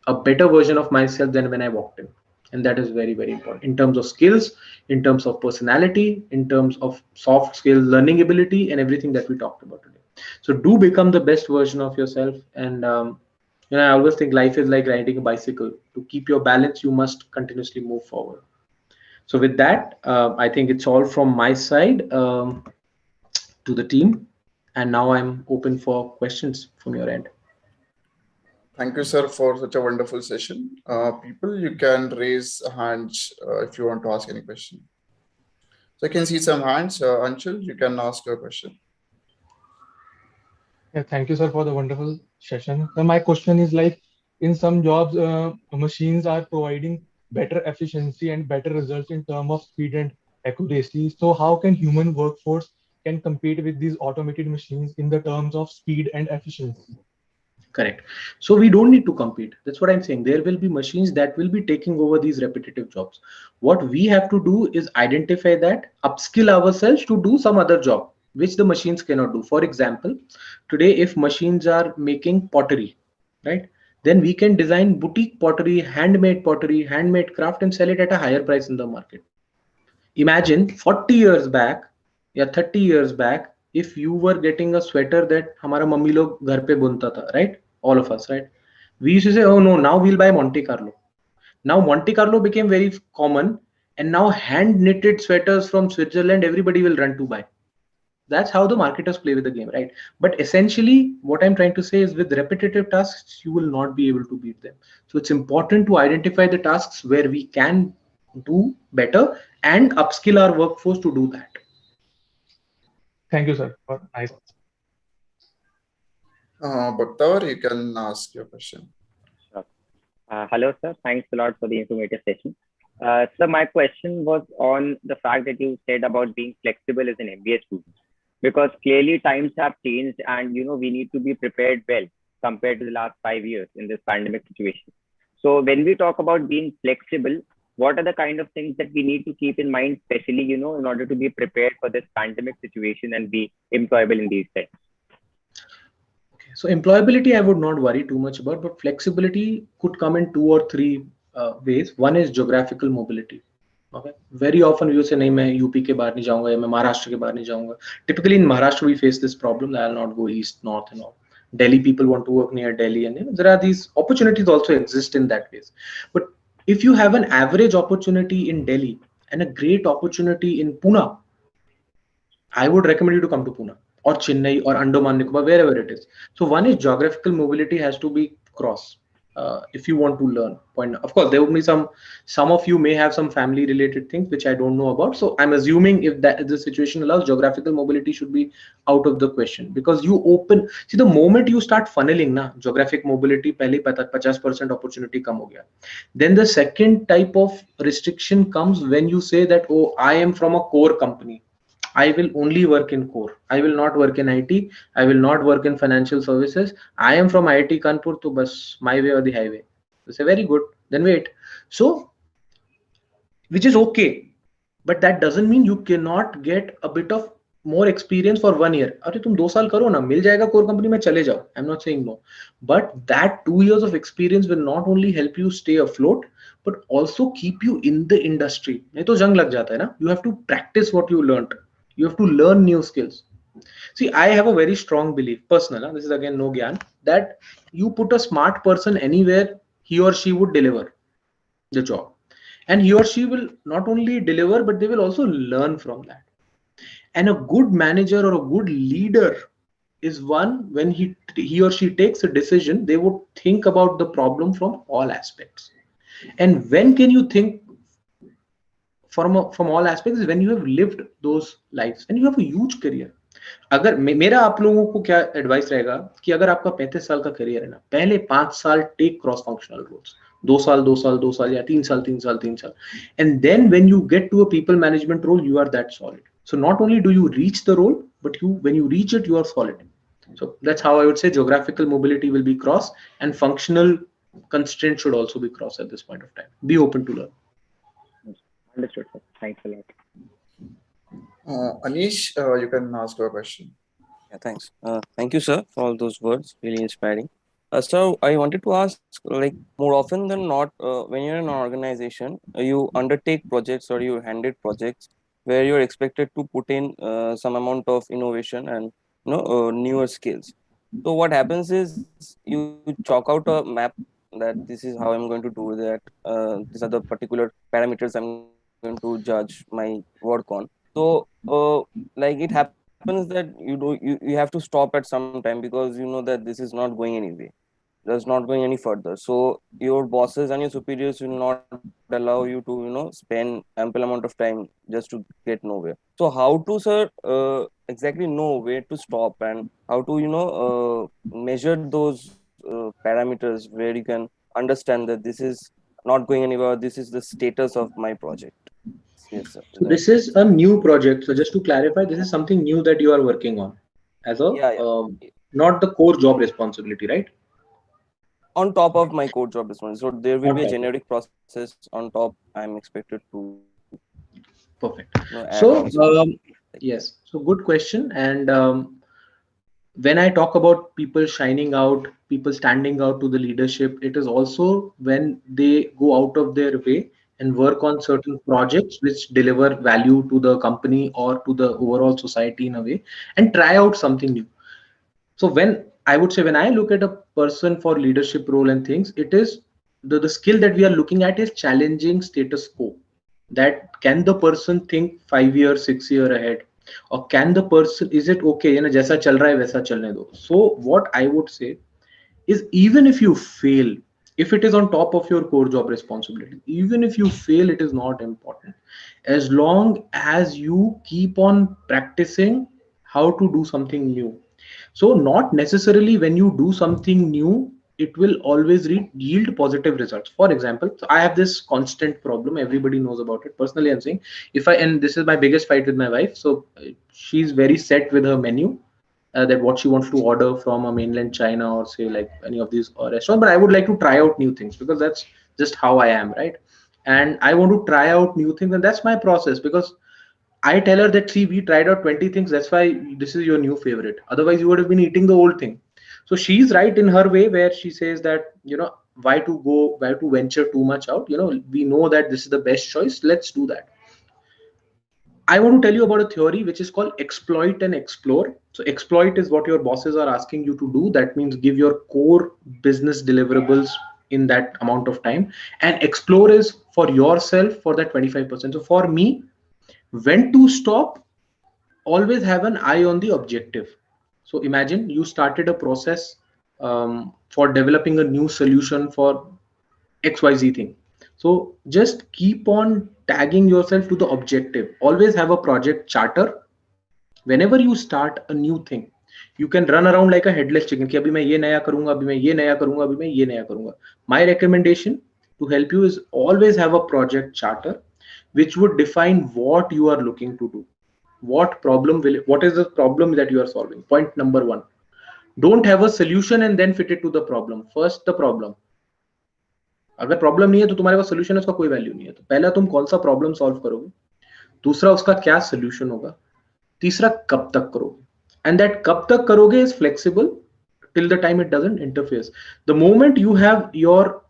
Speaker 1: a better version of myself than when I walked in? And that is very, very important in terms of skills, in terms of personality, in terms of soft skills, learning ability, and everything that we talked about today. So do become the best version of yourself. And I always think life is like riding a bicycle. To keep your balance, you must continuously move forward. So with that, I think it's all from my side to the team. And now I'm open for questions from your end.
Speaker 2: Thank you, sir, for such a wonderful session. People, you can raise hands if you want to ask any question. So I can see some hands. Anshul, you can ask your question.
Speaker 3: Yeah, thank you, sir, for the wonderful session. So my question is like, in some jobs, machines are providing better efficiency and better results in terms of speed and accuracy. So how can human workforce can compete with these automated machines in the terms of speed and efficiency?
Speaker 1: Correct. So we don't need to compete. That's what I'm saying. There will be machines that will be taking over these repetitive jobs. What we have to do is identify that, upskill ourselves to do some other job, which the machines cannot do. For example, today, if machines are making pottery, right, then we can design boutique pottery, handmade craft, and sell it at a higher price in the market. Imagine 40 years back, या 30 years back, if you were getting a sweater that हमारा mummy लोग घर पे बुनता था, right? All of us, right? We used to say, oh no, now we'll buy Monte Carlo. Now Monte Carlo became very common, and now hand knitted sweaters from Switzerland everybody will run to buy. That's how the marketers play with the game, right? But essentially, what I'm trying to say is, with repetitive tasks, you will not be able to beat them. So it's important to identify the tasks where we can do better and upskill our workforce to do that.
Speaker 3: Thank you, sir, for nice.
Speaker 2: Bhaktawar, you can ask your question.
Speaker 4: Sure. Hello, sir. Thanks a lot for the informative session. So my question was on the fact that you said about being flexible as an MBA student, because clearly times have changed, and we need to be prepared well compared to the last 5 years in this pandemic situation. So when we talk about being flexible, what are the kind of things that we need to keep in mind, especially in order to be prepared for this pandemic situation and be employable in these times?
Speaker 1: So employability, I would not worry too much about, but flexibility could come in 2 or 3 ways. One is geographical mobility. Okay. Very often you say, नहीं मैं UP के बाहर नहीं जाऊंगा, या मैं महाराष्ट्र के बाहर नहीं जाऊंगा. Typically in Maharashtra we face this problem that I'll not go east, north, and all. Delhi people want to work near Delhi, and there are these opportunities also exist in that ways. But if you have an average opportunity in Delhi and a great opportunity in Pune, I would recommend you to come to Pune or Chennai or Andaman Nicobar, wherever it is. So one is geographical mobility has to be cross if you want to learn. Point. Of course, there will be some of you may have some family related things which I don't know about. So I'm assuming if the situation allows, geographical mobility should be out of the question, because you see the moment you start funneling na geographic mobility, पहले 50% opportunity कम हो गया. Then the second type of restriction comes when you say that, oh, I am from a core company. I will only work in core. I will not work in IT. I will not work in financial services. I am from IIT Kanpur to bus my way or the highway. They say very good. Then wait. So, which is okay, but that doesn't mean you cannot get a bit of more experience for 1 year. अरे तुम 2 साल करो ना, मिल जाएगा core company में चले जाओ. I'm not saying no, but that 2 years of experience will not only help you stay afloat, but also keep you in the industry. नहीं तो जंग लग जाता है ना. You have to practice what you learned. You have to learn new skills. See, I have a very strong belief, personal. This is again no gyan, that you put a smart person anywhere, he or she would deliver the job, and he or she will not only deliver, but they will also learn from that. And a good manager or a good leader is one, when he or she takes a decision, they would think about the problem from all aspects. And when can you think from all aspects? Is when you have lived those lives and you have a huge career. अगर मेरा आप लोगों को क्या advice रहेगा कि अगर आपका 35 साल का करियर है ना, पहले 5 साल टेक क्रॉस फंक्शनल रोल्स, 2 साल 2 साल 2 साल या 3 साल 3 साल 3 साल, and then when you get to a people management role you are that solid. So not only do you reach the role, but when you reach it, you are solid. So that's how I would say geographical mobility will be cross, and functional constraints should also be cross at this point of time. Be open to learn.
Speaker 4: Understood, sir. Thanks a lot.
Speaker 2: Anish, you can ask your question.
Speaker 5: Yeah, thanks. Thank you, sir, for all those words. Really inspiring. So I wanted to ask, like, more often than not, when you're in an organization, you undertake projects or you handed projects where you're expected to put in some amount of innovation and newer skills. So what happens is you chalk out a map that this is how I'm going to do that. These are the particular parameters I'm going to judge my work on. So like it happens that you have to stop at some time because you know that this is not going anywhere, that's not going any further. So your bosses and your superiors will not allow you to spend ample amount of time just to get nowhere. So how to, sir, exactly know where to stop and how to measure those parameters where you can understand that this is not going anywhere, this is the status of my project. Yes, sir,
Speaker 1: So
Speaker 5: that.
Speaker 1: this is a new project. So just to clarify, this is something new that you are working on as a
Speaker 5: Yeah, yeah.
Speaker 1: not the core job responsibility, right?
Speaker 5: On top of my core job responsibility. So there will
Speaker 1: On
Speaker 5: be a
Speaker 1: top.
Speaker 5: generic process on top. I'm expected to
Speaker 1: Perfect.
Speaker 5: add on some
Speaker 1: So
Speaker 5: like this.
Speaker 1: yes, so good question. And when I talk about people shining out, people standing out to the leadership, it is also when they go out of their way and work on certain projects which deliver value to the company or to the overall society in a way, and try out something new. So when I would say, when I look at a person for leadership role and things, it is the skill that we are looking at is challenging status quo. That can the person think 5 year 6 year ahead, or can the person, is it okay, जैसा चल रहा है वैसा चलने दो. So what I would say is, even if you fail, if it is on top of your core job responsibility, even if you fail, it is not important, as long as you keep on practicing how to do something new. So not necessarily when you do something new it will always yield positive results. For example, so I have this constant problem, everybody knows about it. Personally, I'm saying, if I, and this is my biggest fight with my wife, so she's very set with her menu, that what she wants to order from a mainland China or say like any of these restaurants. But I would like to try out new things because that's just how I am, right? And I want to try out new things, and that's my process. Because I tell her that, see, we tried out 20 things, that's why this is your new favorite. Otherwise, you would have been eating the old thing. So she's right in her way where she says that, why to venture too much out? We know that this is the best choice. Let's do that. I want to tell you about a theory which is called exploit and explore. So exploit is what your bosses are asking you to do. That means give your core business deliverables in that amount of time. And explore is for yourself for that 25%. So for me, when to stop, always have an eye on the objective. So imagine you started a process for developing a new solution for XYZ thing. So just keep on tagging yourself to the objective. Always have a project charter. Whenever you start a new thing, you can run around like a headless chicken कि अभी मैं ये नया करूंगा, अभी मैं ये नया करूंगा, अभी मैं ये नया करूंगा. My recommendation to help you is always have a project charter which would define what you are looking to do. What is the problem that you are solving? Point number one. Don't have a solution and then fit it to the problem. First the problem. अगर problem नहीं है तो तुम्हारे पास solution है, उसका कोई value नहीं है. तो पहला तुम कौन सा प्रॉब्लम सॉल्व करोगे, दूसरा उसका क्या सोल्यूशन होगा, तीसरा कब तक करोगे. एंड दैट कब तक करोगे is flexible till the time it doesn't interfere. The moment you have your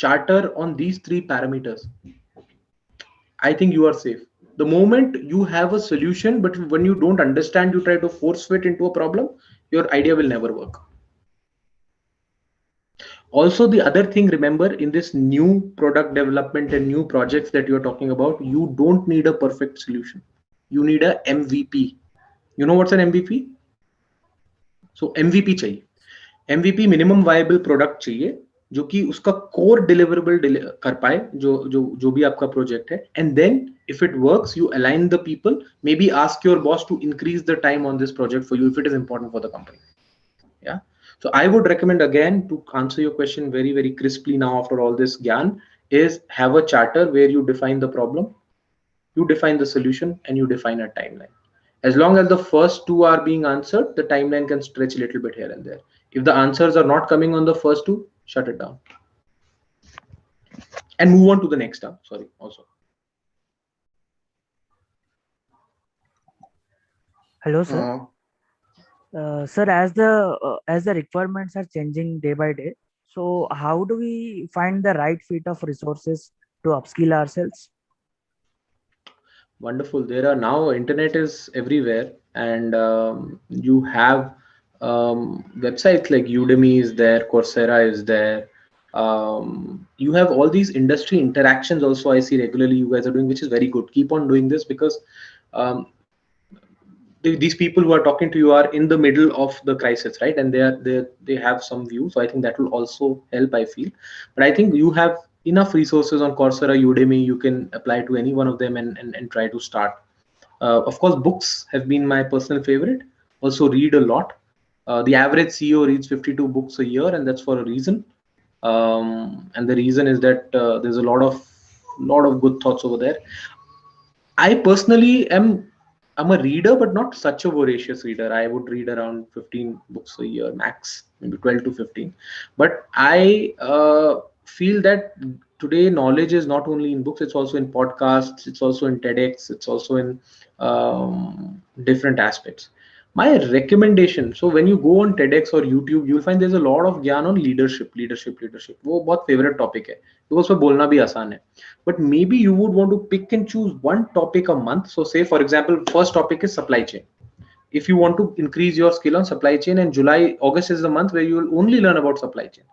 Speaker 1: charter on these three parameters, I think you are safe. The moment you have a solution, but when you don't understand, you try to force fit into a problem, your idea will never work. Also, the other thing, remember, in this new product development and new projects that you're talking about, you don't need a perfect solution. You need a MVP. You know what's an MVP? So MVP चाहिए. MVP minimum viable product चाहिए जो कि उसका core deliverable कर पाए, जो भी आपका प्रोजेक्ट है. And then if it works, you align the people, maybe ask your boss to increase the time on this project for you if it is important for the company. Yeah. So I would recommend, again, to answer your question very, very crisply now after all this gyan, is have a charter where you define the problem, you define the solution, and you define a timeline. As long as the first two are being answered, the timeline can stretch a little bit here and there. If the answers are not coming on the first two, shut it down and move on to the next term. Sorry, also.
Speaker 6: Hello, sir. Sir, as the requirements are changing day by day, so how do we find the right fit of resources to upskill ourselves?
Speaker 1: Wonderful. There are now, internet is everywhere, and you have websites like Udemy is there, Coursera is there. You have all these industry interactions also, I see regularly you guys are doing, which is very good. Keep on doing this, because um, these people who are talking to you are in the middle of the crisis, right? And they have some view, so I think that will also help, I feel. But I think you have enough resources on Coursera, Udemy. You can apply to any one of them and try to start. Of course, books have been my personal favorite. Also read a lot. The average CEO reads 52 books a year, and that's for a reason. And the reason is that there's a lot of good thoughts over there. I personally I'm a reader, but not such a voracious reader. I would read around 15 books a year max, maybe 12 to 15. But I feel that today knowledge is not only in books; it's also in podcasts, it's also in TEDx, it's also in different aspects. My recommendation: so when you go on TEDx or YouTube, you'll find there's a lot of gyan on leadership. वो बहुत favorite topic है, because उसमें बोलना भी आसान है. But maybe you would want to pick and choose one topic a month. So say, for example, first topic is supply chain. If you want to increase your skill on supply chain, and August is the month where you will only learn about supply chain.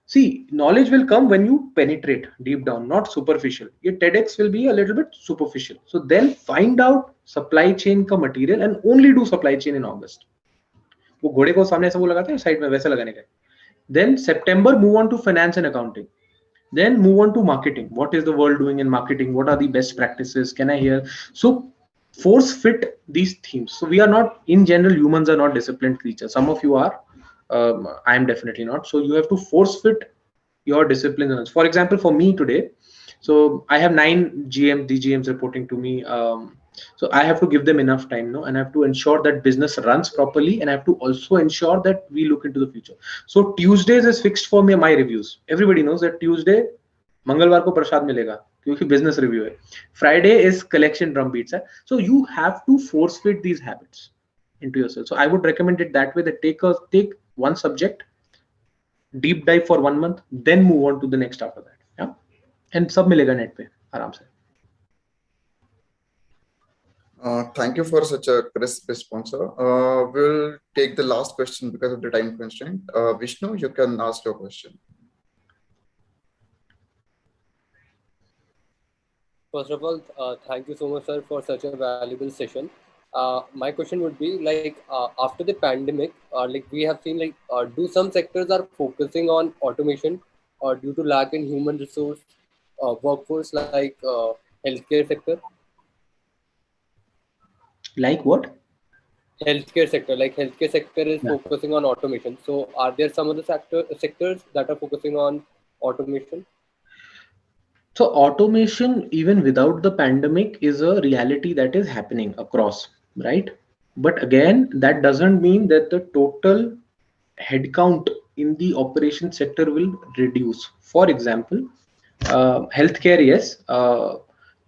Speaker 1: See, knowledge will come when you penetrate deep down, not superficial. Your TEDx will be a little bit superficial. So then find out supply chain ka material and only do supply chain in August. वो घोड़े को सामने से वो लगाते हैं side में, वैसे लगाने का. Then September, move on to finance and accounting. Then move on to marketing. What is the world doing in marketing? What are the best practices? Can I hear? So force fit these themes. So we are not, in general, humans are not disciplined creatures. Some of you are. I am definitely not. So you have to force fit your discipline. For example, for me today, so I have 9 DGMs reporting to me. So I have to give them enough time, no, and I have to ensure that business runs properly, and I have to also ensure that we look into the future. So Tuesdays is fixed for me, my reviews. Everybody knows that Tuesday, मंगलवार को प्रसाद मिलेगा क्योंकि business review है. Friday is collection drum beats है. So you have to force fit these habits into yourself. So I would recommend it that way, that take one subject, deep dive for 1 month, then move on to the next after that. Yeah, and सब मिलेगा net पे आराम से.
Speaker 2: Thank you for such a crisp response, sir. We'll take the last question because of the time constraint. Vishnu, you can ask your question.
Speaker 7: First of all, thank you so much, sir, for such a valuable session. My question would be like after the pandemic, like we have seen like do some sectors are focusing on automation due to lack in human resource workforce like healthcare sector?
Speaker 1: Like what?
Speaker 7: Healthcare sector, like healthcare sector is
Speaker 1: Yeah.
Speaker 7: focusing on automation. So are there some other sectors that are focusing on automation?
Speaker 1: So automation, even without the pandemic, is a reality that is happening across, right? But again, that doesn't mean that the total headcount in the operation sector will reduce. For example, healthcare, yes,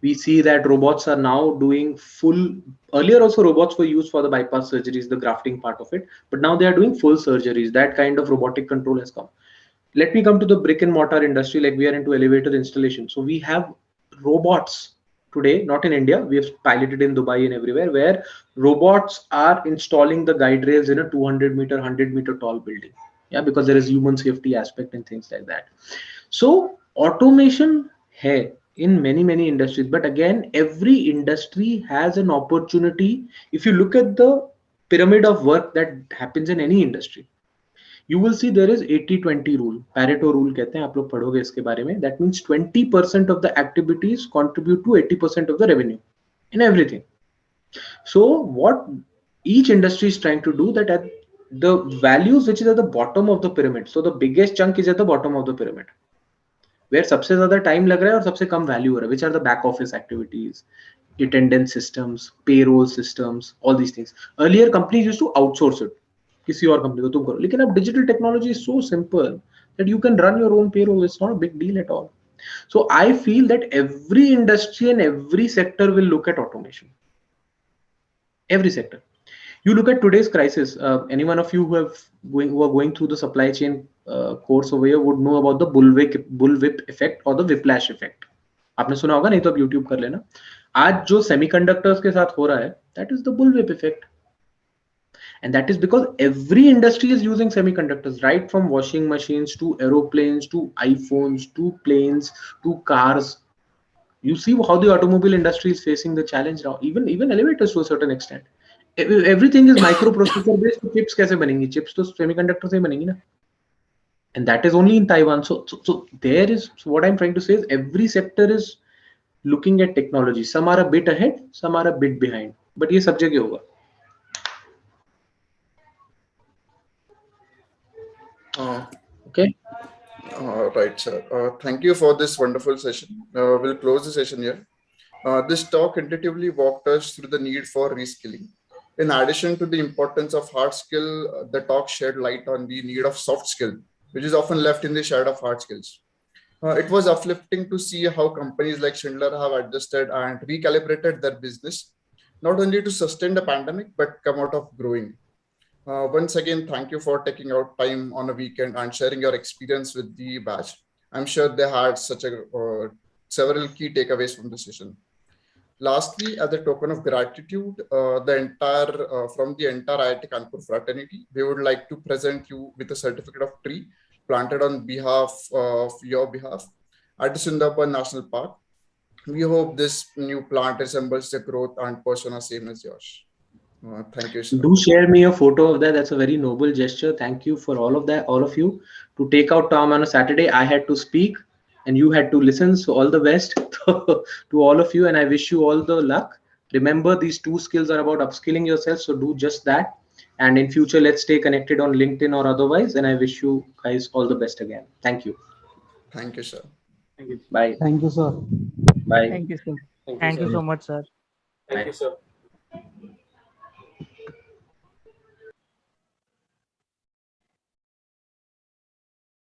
Speaker 1: we see that robots are now doing full. Earlier, also robots were used for the bypass surgeries, the grafting part of it, but now they are doing full surgeries. That kind of robotic control has come. Let me come to the brick and mortar industry. Like, we are into elevator installation, so we have robots today, not in India, we have piloted in Dubai and everywhere, where robots are installing the guide rails in a 200-meter, 100-meter tall building. Yeah, because there is human safety aspect and things like that. So automation hai in many industries, but again, every industry has an opportunity. If you look at the pyramid of work that happens in any industry, you will see there is 80-20 rule, Pareto rule कहते हैं, आप लोग पढ़ोगे इसके बारे में. That means 20% of the activities contribute to 80% of the revenue in everything. So what each industry is trying to do, that at the values which is at the bottom of the pyramid, so the biggest chunk is at the bottom of the pyramid, where सबसे ज्यादा time लग रहा है और सबसे कम value हो रहा है, which are the back office activities, attendance systems, payroll systems, all these things. Earlier companies used to outsource it, किसी और कंपनी को तुम करो, लेकिन अब digital technology is so simple that you can run your own payroll. It's not a big deal at all. So I feel that every industry and every sector will look at automation. Every sector. You look at today's crisis. Any one of you who are going through the supply chain course over here would know about the bullwhip effect or the whiplash effect. आपने सुना होगा, नहीं तो आप YouTube कर लेना. आज जो सेमीकंडक्टर्स के साथ हो रहा है, that is the bullwhip effect. And that is because every industry is using semiconductors, right from washing machines to aeroplanes to iPhones to planes to cars. You see how the automobile industry is facing the challenge now, even elevators to a certain extent. Everything is microprocessor based. तो chips कैसे बनेंगी? Chips तो semiconductor से ही बनेंगी ना. And that is only in Taiwan. So there is, so what I'm trying to say is every sector is looking at technology. Some are a bit ahead, some are a bit behind. But ये सब जगह होगा. Okay.
Speaker 2: Right, sir. Thank you for this wonderful session. We'll close the session here. This talk intuitively walked us through the need for reskilling. In addition to the importance of hard skill, the talk shed light on the need of soft skill, which is often left in the shadow of hard skills. It was uplifting to see how companies like Schindler have adjusted and recalibrated their business, not only to sustain the pandemic, but come out of growing. Once again, thank you for taking out time on a weekend and sharing your experience with the batch. I'm sure they had such a several key takeaways from the session. Lastly, as a token of gratitude, from the entire IIT Kanpur fraternity, we would like to present you with a certificate of tree planted on behalf of your behalf at the Sundarban National Park. We hope this new plant resembles the growth and persona same as yours. Thank you, sir.
Speaker 1: Do share me a photo of that. That's a very noble gesture. Thank you for all of that, all of you, to take out time on a Saturday. I had to speak and you had to listen. So all the best to all of you, and I wish you all the luck. Remember, these two skills are about upskilling yourself. So do just that. And in future, let's stay connected on LinkedIn or otherwise. And I wish you guys all the best again. Thank you.
Speaker 2: Thank you, sir.
Speaker 1: Thank you. Bye.
Speaker 3: Thank you, sir.
Speaker 1: Bye.
Speaker 6: Thank you, sir.
Speaker 7: Thank you,
Speaker 6: Thank you
Speaker 7: sir.
Speaker 6: so much, sir.
Speaker 7: Thank you, sir.